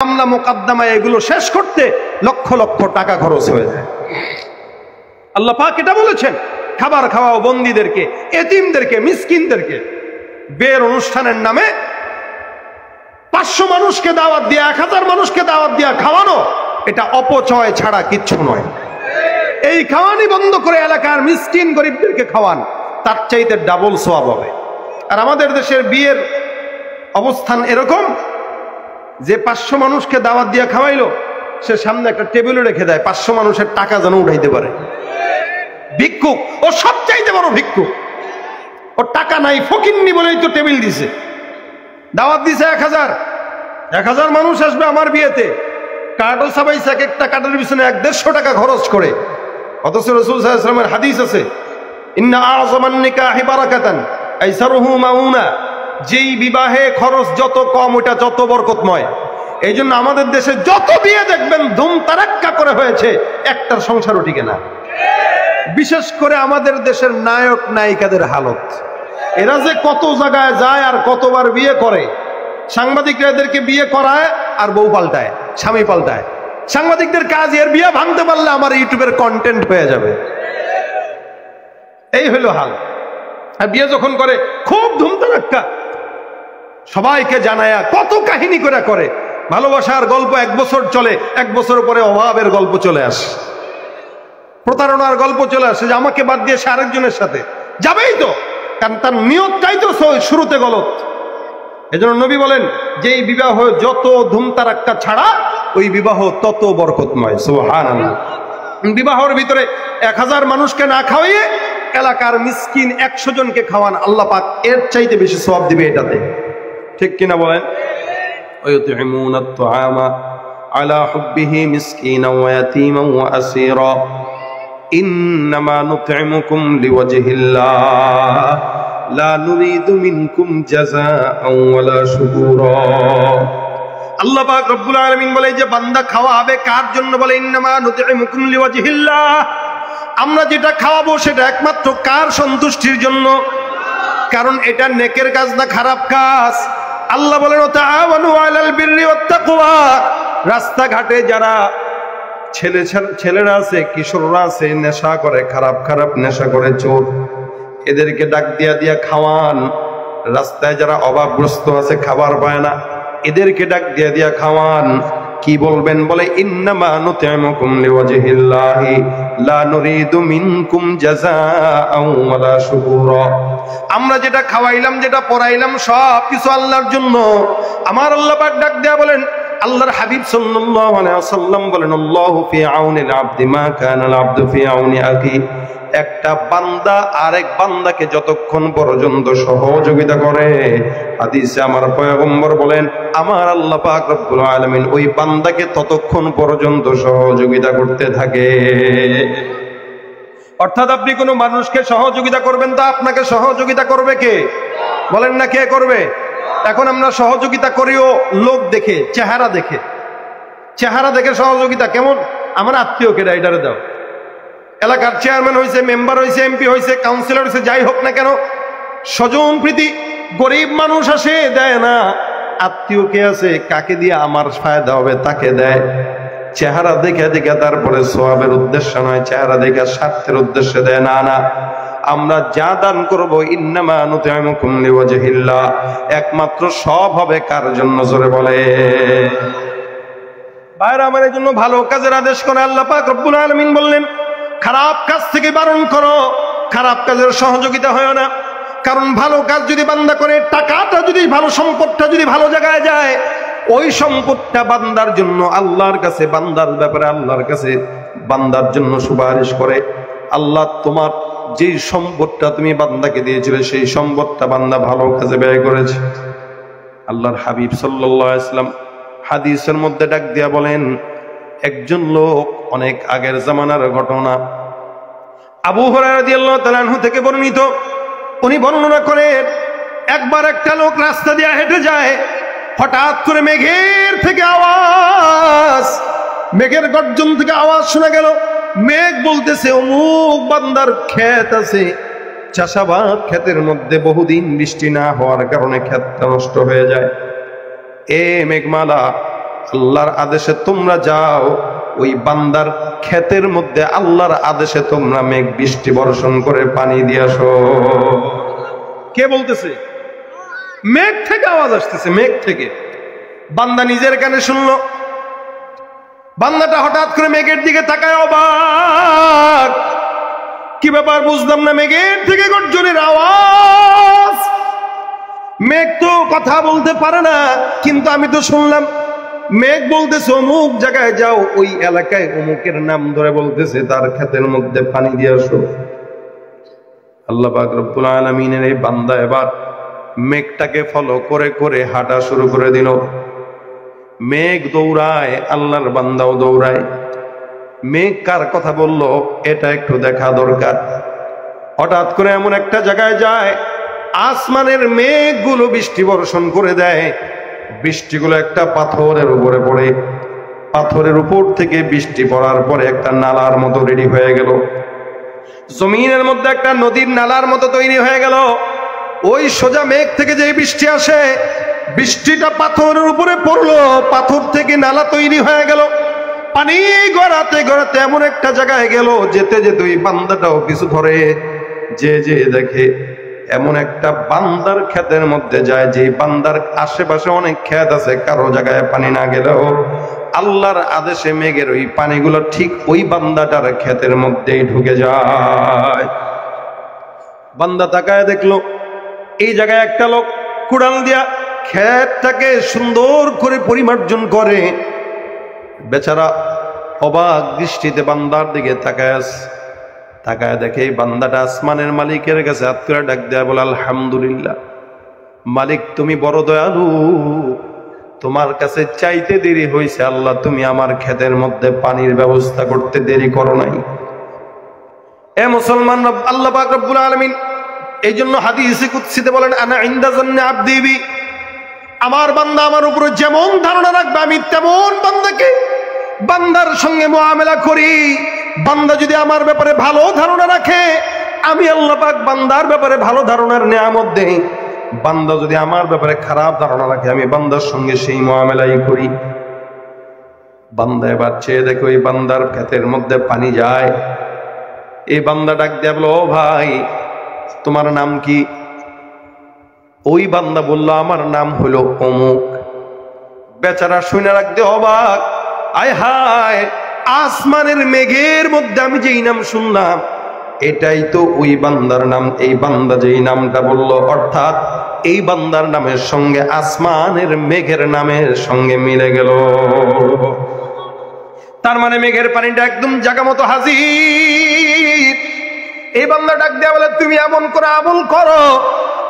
মামলা মোকদ্দমা এগুলো শেষ করতে লক্ষ লক্ষ টাকা খরচ হয়ে যায়। আল্লাহ পাক এটা বলেছেন, খাবার খাওয়াও বন্দীদেরকে, এতিমদেরকে, মিসকিনদেরকে। বিয়ের অনুষ্ঠানের নামে 500 মানুষকে দাওয়াত দিয়া, 1000 মানুষকে দাওয়াত দিয়া খাওয়ানো, এটা অপচয় ছাড়া কিচ্ছু নয়। এই খাওয়ানি বন্ধ করে এলাকার মিসকিন গরিবদেরকে খাওয়ান, তার চাইতে ডাবল সওয়াব হবে। আর আমাদের দেশের বিয়ের অবস্থান এরকম যে 500 মানুষকে দাওয়াত দিয়া খাওয়াইলো, সে সামনে একটা টেবিলে রেখে দেয় 500 মানুষের টাকা যেন উঠাইতে পারে। ভিক্ষুক, ও সবচাইতে বড় ভিক্ষুক। ওর টাকা নাই, ফকিন্নি বলেই তো টেবিল দিছে। দাওয়াত দিছে 1000 মানুষ আসবে আমার বিয়েতে, কার্ডও সাবাইছে, এক একটা কার্ডের পিছনে 100-150 টাকা খরচ করে। অথচ রাসূল সাল্লাল্লাহু আলাইহি ওয়াসাল্লামের হাদিস আছে, ইন্না আযমান নিকাহি বারাকাতান আইসারুহু মাউনা, যেই বিবাহে খরচ যত কম ওটা যত বরকতময়। এই জন্য আমাদের দেশে যত বিয়ে দেখবেন ধুম তারাক্কা করে হয়েছে, একটার সংসারও টিকে না। বিশেষ করে আমাদের দেশের নায়ক নায়িকাদের হালত, এরা যে কত জায়গায় যায় আর কতবার বিয়ে করে। সাংবাদিকরা এদেরকে বিয়ে করায় আর বউ পাল্টায়, স্বামী পাল্টায়। সাংবাদিকদের কাজ এর বিয়ে ভাঙতে পারলে আমার ইউটিউবের কন্টেন্ট হয়ে যাবে, এই হলো হাল। আর বিয়ে যখন করে খুব ধুমধারাক্কা, সবাইকে জানায়া কত কাহিনী করে। ভালোবাসার গল্প 1 বছর চলে, 1 বছর পরে অভাবের গল্প চলে আসে, প্রতারণার গল্প চলে আসে, যে আমাকে বাদ দিয়ে সে আরেকজনের সাথে যাবেই তো, কারণ তার নিয়তটাই তো শুরুতে গলত। এজন্য নবী বলেন, যেই বিবাহ যত ধুমতারাক্কা ছাড়া ওই বিবাহ তত বরকতময়। সুবহানাল্লাহ। বিবাহের ভিতরে 1000 মানুষকে না খাওয়িয়ে এলাকার মিসকিন 100 জনকে খাওয়ান, আল্লাহ পাক এর চাইতে বেশি সওয়াব দিবে এটাতে। ঠিক কিনা বলেন? ওয়ায়ুতঈমুনা আত-তুআমা আলা হুব্বিহি মিসকিনান ওয়া ইয়াতীমান ওয়া আসীরা ইন্নামা নুতঈমুকুম লিওয়াজহিল্লাহ লা নুরিদু মিনকুম জাযাআন ওয়ালা শুকুরা। আল্লাহ পাক রব্বুল আলামিন বলে যে বান্দা খাওয়াবে কার জন্য, বলে ইন্নামা নুতঈমুকুম লিওয়াজহিল্লাহ, আমরা যেটা খাওয়াবো সেটা একমাত্র কার সন্তুষ্টির জন্য, কারণ এটা নেকের কাজ না খারাপ কাজ। আল্লাহ বলেন তাআওয়ানু আলাল বিররি ওয়াত তাকওয়া, রাস্তাঘাটে যারা ছেলেরা আছে, কিশোররা আছে, নেশা করে, খারাপ নেশা করে, চোর, এদেরকে ডাক দিয়া খাওয়ান। রাস্তায় যারা অভাবগ্রস্ত আছে, খাবার পায় না, এদেরকে ডাক দিয়া খাওয়ান। কি বলবেন? বলে ইন্নামা নুতঈমুকুম লিওয়াজহিল্লাহি লা নুরিদু মিনকুম জাযাআন ওয়ালা শুকুরা। আমরা যেটা খাওয়াইলাম, যেটা পড়াইলাম, সব কিছু আল্লাহর জন্য। আমার আল্লাহ পাক ডাক দেয়া বলেন, আল্লাহর হাবিব সাল্লাল্লাহু আলাইহি ওয়াসাল্লাম বলেন, আল্লাহু ফি আউনিল আবদি মা কানাল আবদু ফি আউনি আখি। একটা বান্দা আরেক বান্দাকে যতক্ষণ পর্যন্ত সহযোগিতা করে, হাদিসে আমার পয়গম্বর বলেন, আমার আল্লাহ পাক রব্বুল আলামিন ওই বান্দাকে ততক্ষণ পর্যন্ত সহযোগিতা করতে থাকে। অর্থাৎ আপনি কোনো মানুষকে সহযোগিতা করবেন, তা আপনাকে সহযোগিতা করবে কে? বলেন না, কে করবে? এখন আমরা সহযোগিতা করিও লোক দেখে, চেহারা দেখে সহযোগিতা। কেমন? আমার আত্মীয় কে, রাইডারে দাও। এলাকার চেয়ারম্যান হয়েছে, মেম্বার হয়েছে, এমপি হয়েছে, কাউন্সিলর হয়েছে, যাই হোক না কেন, স্বজন প্রীতি, গরিব মানুষ আসে, দেয় না। আত্মীয় কে আছে, কাকে দিয়ে আমার ফায়দা হবে তাকে দেয়। চেহারা দেখে তারপরে সওয়াবের উদ্দেশ্য নয়, চেহারা দেখে স্বার্থের উদ্দেশ্যে দেয় না। আমরা যা দান করব, ইন্নামা নুতঈমুকুম লিওয়াজহিল্লাহ, একমাত্র সব হবে কার জন্য? জোরে বলে। ভাইরা আমার, এই জন্য ভালো কাজের আদেশ করে আল্লাহ পাক রব্বুল আলামিন বললেন, খারাপ কাজ থেকে বারণ করো, খারাপ কাজের সহযোগিতা হয় না। কারণ ভালো কাজ যদি বান্দা করে, টাকাটা যদি ভালো, সম্পদটা যদি ভালো জায়গায় যায়, ওই সম্পদটা বান্দার জন্য আল্লাহর কাছে, বান্দার ব্যাপারে আল্লাহর কাছে বান্দার জন্য সুপারিশ করে। আল্লাহ, তোমার যেই সম্পদটা তুমি বান্দাকে দিয়েছিলে, সেই সম্পদটা বান্দা ভালো কাজে ব্যয় করেছে। আল্লাহর হাবিব সাল্লাল্লাহু আলাইহি ওয়াসাল্লাম হাদিসের মধ্যে ডাক দিয়া বলেন, একজন লোক, অনেক আগের জামানার ঘটনা, আবু হুরায়রা রাদিয়াল্লাহু তাআলা আনহু থেকে বর্ণিত, উনি বর্ণনা করেন, একবার একটা লোক রাস্তা দিয়ে হেঁটে যায়, হঠাৎ করে মেঘের থেকে আওয়াজ, মেঘের গর্জন থেকে আওয়াজ শোনা গেল। মেঘ বলতেছে, অমুক বান্দার ক্ষেত আছে, চাষাবাদ, ক্ষেতের মধ্যে বহুদিন বৃষ্টি না হওয়ার কারণে ক্ষেতটা নষ্ট হয়ে যায়। এ মেঘমালা, আল্লাহর আদেশে তোমরা যাও, ওই বান্দার ক্ষেতের মধ্যে আল্লাহর আদেশে তোমরা মেঘ বৃষ্টি বর্ষণ করে পানি দিয়ে আসো। কে বলতেছে? মেঘ থেকে আওয়াজ আসতেছে, মেঘ থেকে। বান্দা নিজের কানে শুনলো। বান্দাটা হঠাৎ করে মেঘের দিকে তাকায়, অবাক, কি ব্যাপার বুঝলাম না, মেঘের থেকে গর্জনের আওয়াজ। মেঘ তো কথা বলতে পারে না, কিন্তু আমি তো শুনলাম মেঘ বলতেছে অমুক জায়গায় যাও, ওই এলাকায় অমুকের নাম ধরে বলতেছে তার ক্ষেতের মধ্যে পানি দিয়ে আসো। আল্লাহ পাক রব্বুল আলামিনের এই বান্দা এবার মেঘটাকে ফলো করে করে হাঁটা শুরু করে দিল। মেঘ দৌড়ায়, আল্লাহর বান্দাও দৌড়ায়। মেঘ কার কথা বলল এটা একটু দেখা দরকার। হঠাৎ করে এমন একটা জায়গায় যায়, আসমানের মেঘগুলো বৃষ্টি বর্ষণ করে দেয়। বৃষ্টিগুলো একটা পাথরের উপরে পড়ে, পাথরের উপর থেকে বৃষ্টি পড়ার পরে একটা নালার মতো রেডি হয়ে গেল। জমিনের মধ্যে একটা নদীর নালার মতো তৈরি হয়ে গেল। ওই সোজা মেঘ থেকে যে বৃষ্টি আসে, বৃষ্টিটা পাথরের উপরে পড়লো, পাথর থেকে নালা তৈরি হয়ে গেল। পানি গড়াতে গড়াতে এমন একটা জায়গায় গেল, যেতে যেতে ওই বান্দাটাও পিছু ধরে, যে যে দেখে এমন একটা বান্দার ক্ষেতের মধ্যে যায়, যে বান্দার আশেপাশে অনেক ক্ষেত আছে, কারো জায়গায় পানি না গেলেও আল্লাহর আদেশে মেঘের ওই পানিগুলো ঠিক ওই বান্দাটার ক্ষেতের মধ্যেই ঢুকে যায়। বান্দা তাকায় দেখলো এই জায়গায় একটা লোক কুড়াল দিয়া ক্ষেতটাকে সুন্দর করে পরিমার্জন করে। বেচারা অবাক দৃষ্টিতে বান্দার দিকে তাকায় দেখে এই বান্দাটা আসমানের মালিকের কাছে হাত করে ডাক দেয়া বলে, আলহামদুলিল্লাহ মালিক, তুমি বড় দয়ালু, তোমার কাছে চাইতে দেরি হয়েছে আল্লাহ, তুমি আমার ক্ষেতের মধ্যে পানির ব্যবস্থা করতে দেরি করো নাই। এ মুসলমান, আল্লাহ পাক রব্বুল আলামিন এই জন্য হাদিসে কুদসিতে বলেন, আনা ইনদা যান্নি আবদি বি, আমার বান্দা আমার উপরে যেমন ধারণা রাখবে আমি তেমন বান্দার সঙ্গে মুআমেলা করি। বান্দা যদি আমার ব্যাপারে ভালো ধারণা রাখে, আমি আল্লাহ পাক বান্দার ব্যাপারে ভালো ধারণার নিয়ামত দেই। বান্দা যদি আমার ব্যাপারে খারাপ ধারণা রাখে, আমি বান্দার সঙ্গে সেই মুআমেলাই করি। বান্দা এবার চেয়ে দেখো, এই বান্দার ক্ষেতের মধ্যে পানি যায়। এই বান্দা ডাক দিয়ে বলো, ও ভাই তোমার নাম কি? ওই বান্দা বলল, আমার নাম হলো অমুক। বেচারা শুনে রাখতে অবাক, আয় হায়, আসমানের মেঘের মধ্যে আমি যেই নাম শুনলাম এটাই তো ওই বান্দার নাম। এই বান্দা যেই নামটা বলল, অর্থাৎ এই বান্দার নামের সঙ্গে আসমানের মেঘের নামের সঙ্গে মিলে গেল। তার মানে মেঘের পানিটা একদম জায়গা মতো হাজির। এই বান্দা ডাক দেয়া বলে, তুমি এমন করে আমল করো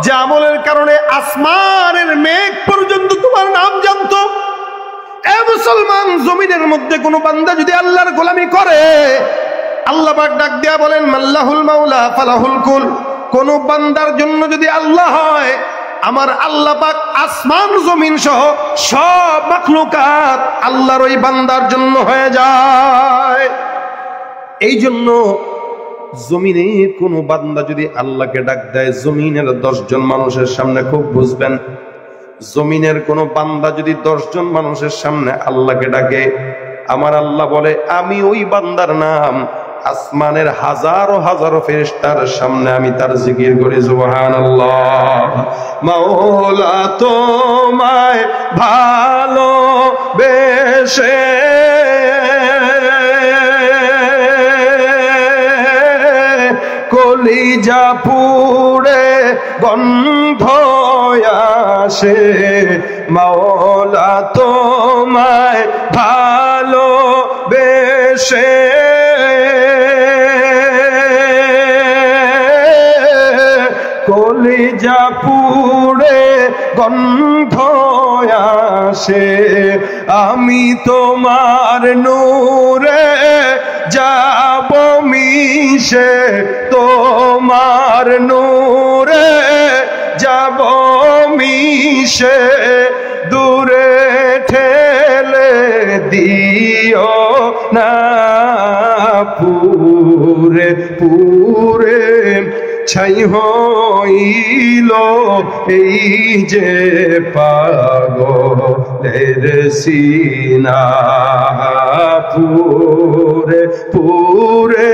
যে আমলের কারণে আসমানের মেঘ পর্যন্ত তোমার নাম জানতো। এ মুসলমান, জমিনের মধ্যে কোন বান্দা যদি আল্লাহর গোলামি করে, আল্লাহ পাক ডাক দেয়া বলেন, মাল্লাহুল মাওলা ফালাহুল কুল, কোন বান্দার জন্য যদি আল্লাহ হয়, আমার আল্লাহ পাক আসমান জমিন সহ সব মাখলুকাত আল্লাহর ওই বান্দার জন্য হয়ে যায়। এই জন্য জমিনে কোন বান্দা যদি আল্লাহকে ডাক দেয়, জমিনের 10 জন মানুষের সামনে, খুব বুঝবেন, জমিনের কোন বান্দা যদি 10 জন মানুষের সামনে আল্লাহকে ডাকে, আমার আল্লাহ বলে আমি ওই বান্দার নাম আসমানের হাজারো হাজারো ফেরেশতার সামনে আমি তার জিকির করি, সুবহানাল্লাহ। মাওলা তোমায় ভালোবেসে কলিজা পুড়ে গন্ধ আসে, মাওলা তোমায় ভালোবেসে কলিজা পুড়ে গন্ধ আসে, আমি তোমার নূরে যাব মিশে, তোমার নূরে যাব মিশে, দূরে ঠেলে দিও না পুরে পুরে ছাই হইল এই যে পাগলের সিনা পুরে পুরে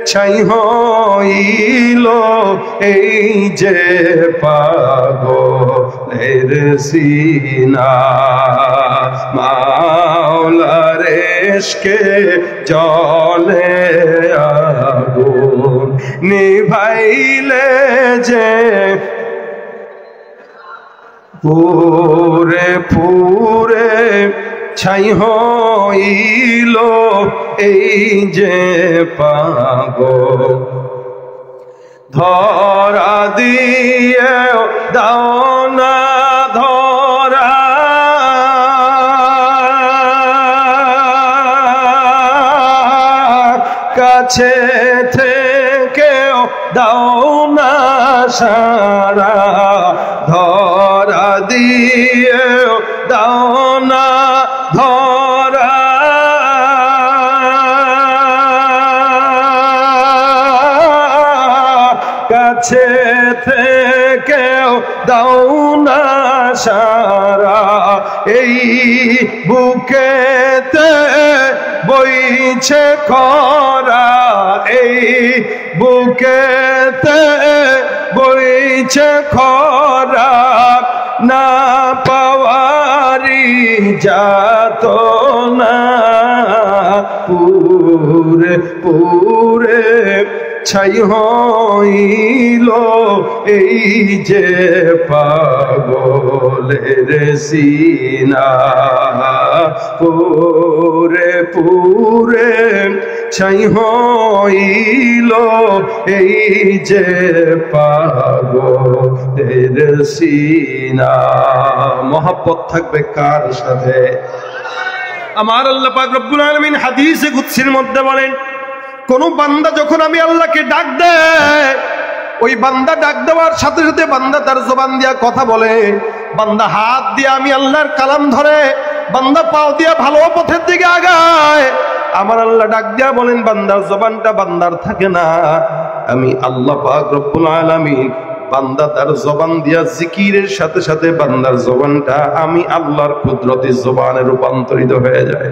ছাই হইল এই যে পাগলের সিনা মাওলার ইশকে জলে আগুন নিভাইলে যে পুরে পুরে ছাই হইল এই যে পাগল ধরা দিয়ে দাও না ধরা কাছে থেকেও দাও না সারা ধরা দিয়ে দাও না ধরা কাছে থেকেও দাও না সারা এই বুকেতে বইছে খরা এই বুকেতে বইছে খরা না পাওয়ারি যাত না পুরে পুরে ছাই হইল এই যে পাগলের সিনা পুরে পুরে ছাই হইল এই যে পাগলের সিনা মহব্বত থাকবে কার সাথে আমার আল্লাহ পাক রব্বুল আলামিন হাদিসে কুদসির মধ্যে বলেন কোন বান্দা যখন আমি আল্লাহকে ডাক দেয় ওই বান্দা ডাক দেওয়ার সাথে সাথে বান্দা তার জবান দিয়া কথা বলে বান্দা হাত দিয়ে আমি আল্লাহর কালাম ধরে বান্দা পাও দিয়া ভালো পথের দিকে আগায় আমার আল্লাহ ডাক দিয়া বলেন বান্দার জবানটা বান্দার থাকে না আমি আল্লাহ পাক রব্বুল আলামিন বান্দা তার জবান দিয়া জিকিরের সাথে সাথে বান্দার জবানটা আমি আল্লাহর কুদরতি জবানে রূপান্তরিত হয়ে যায়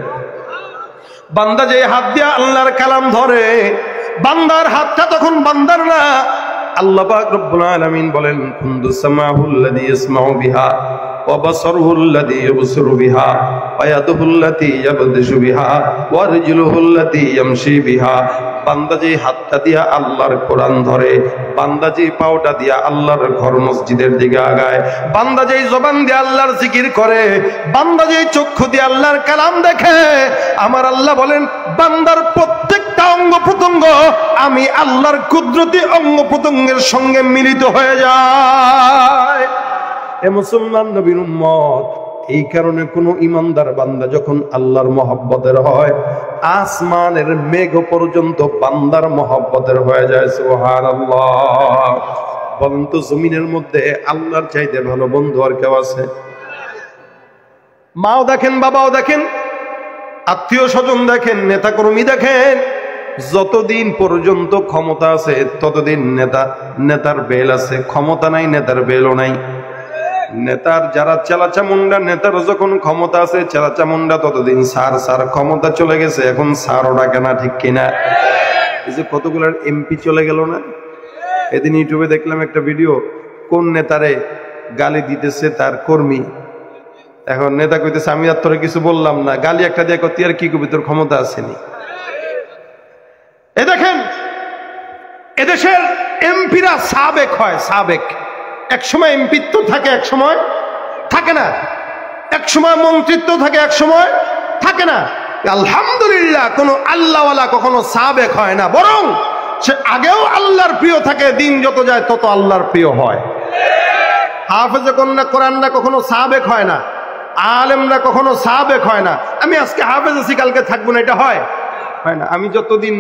বান্দা যে হাত দিয়া আল্লাহর কালাম ধরে বান্দার হাতটা তখন বান্দার না আল্লাহ পাক রব্বুল আলামিন বলেন কুনতু সামাহুল্লাযী ইয়াসমাউ বিহা ওয়া বাসারুহুল্লাযী ইবসিরু বিহা ওয়া ইয়াদুহুল্লাতী ইয়াবদিশু বিহা ওয়া রিজলুহুল্লাতী ইয়ামশি বিহা বান্দা যে হাতটা দিয়া আল্লাহর কোরআন ধরে বান্দা যে পাওটা দিয়া আল্লাহর ঘর মসজিদের দিকে আগায় বান্দা যে জবান দিয়ে আল্লাহর জিকির করে বান্দা যে চক্ষু দিয়ে আল্লাহর কালাম দেখে আমার আল্লাহ বলেন বান্দার প্রত্যেকটা অঙ্গ প্রত্যঙ্গ আমি আল্লাহর কুদরতি অঙ্গ প্রত্যঙ্গের সঙ্গে মিলিত হয়ে যায় এ মুসলমান নবীর উম্মত এই কারণে কোন ইমানদার বান্দা যখন আল্লাহর মহব্বতের হয় আসমানের মেঘ পর্যন্ত বান্দার মহব্বতের হয়ে যায় সুবহানাল্লাহ বলেন তো জমিনের মধ্যে আল্লাহর চাইতে ভালো বন্ধু আর কেউ আছে মাও দেখেন বাবাও দেখেন আত্মীয় স্বজন দেখেন নেতা কর্মী দেখেন যতদিন পর্যন্ত ক্ষমতা আছে ততদিন নেতার বেল আছে ক্ষমতা নাই নেতার বেলও নাই নেতার যারা চেলাচামুন্ডা নেতার যখন ক্ষমতা আছে চেলাচামুন্ডা ততদিন সার ক্ষমতা চলে গেছে এখন সারও ডাকে না ঠিক কিনা এই যে কতগুলো এমপি চলে গেল না এদিন ইউটিউবে দেখলাম একটা ভিডিও কোন নেতারে গালি দিতেছে তার কর্মী এখন নেতা কইতেছে আমি আর তোরে কিছু বললাম না গালি একটা দিয়ে কতি আর কি কবি তোর ক্ষমতা আসেনি এ দেখেন এদেশের এমপিরা সাবেক হয় সাবেক এক সময় এমপিত্ব থাকে এক সময় থাকে না এক সময় মন্ত্রিত্ব থাকে এক সময় থাকে না আলহামদুলিল্লাহ কোন আল্লাহওয়ালা কখনো সাবেক হয় না বরং সে আগেও আল্লাহর প্রিয় থাকে দিন যত যায় তত আল্লাহর প্রিয় হয় হাফেজে কোরআনরা কখনো সাবেক হয় না আলেমরা কখনো সাবেক হয় না আমি আজকে হাফেজ আছি কালকে থাকবো না এটা হয় না আমি যতদিন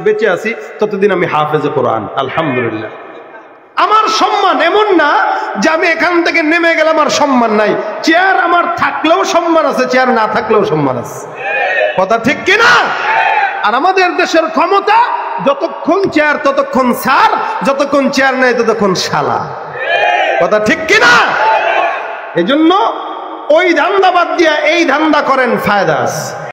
বেঁচে আছি ততদিন আমি হাফেজে কোরআন আলহামদুলিল্লাহ আমার সম্মান এমন না যে আমি এখান থেকে নেমে গেলাম আর সম্মান নাই চেয়ার আমার থাকলেও সম্মান আছে চেয়ার না থাকলেও সম্মান আছে কথা ঠিক কিনা আর আমাদের দেশের ক্ষমতা যতক্ষণ যতক্ষণ চেয়ার ততক্ষণ স্যার, যতক্ষণ চেয়ার নেই ততক্ষণ শালা। কথা ঠিক কিনা? এজন্য ওই ধান্দা বাদ দিয়া এই ধান্দা করেন, ফায়দা আছে।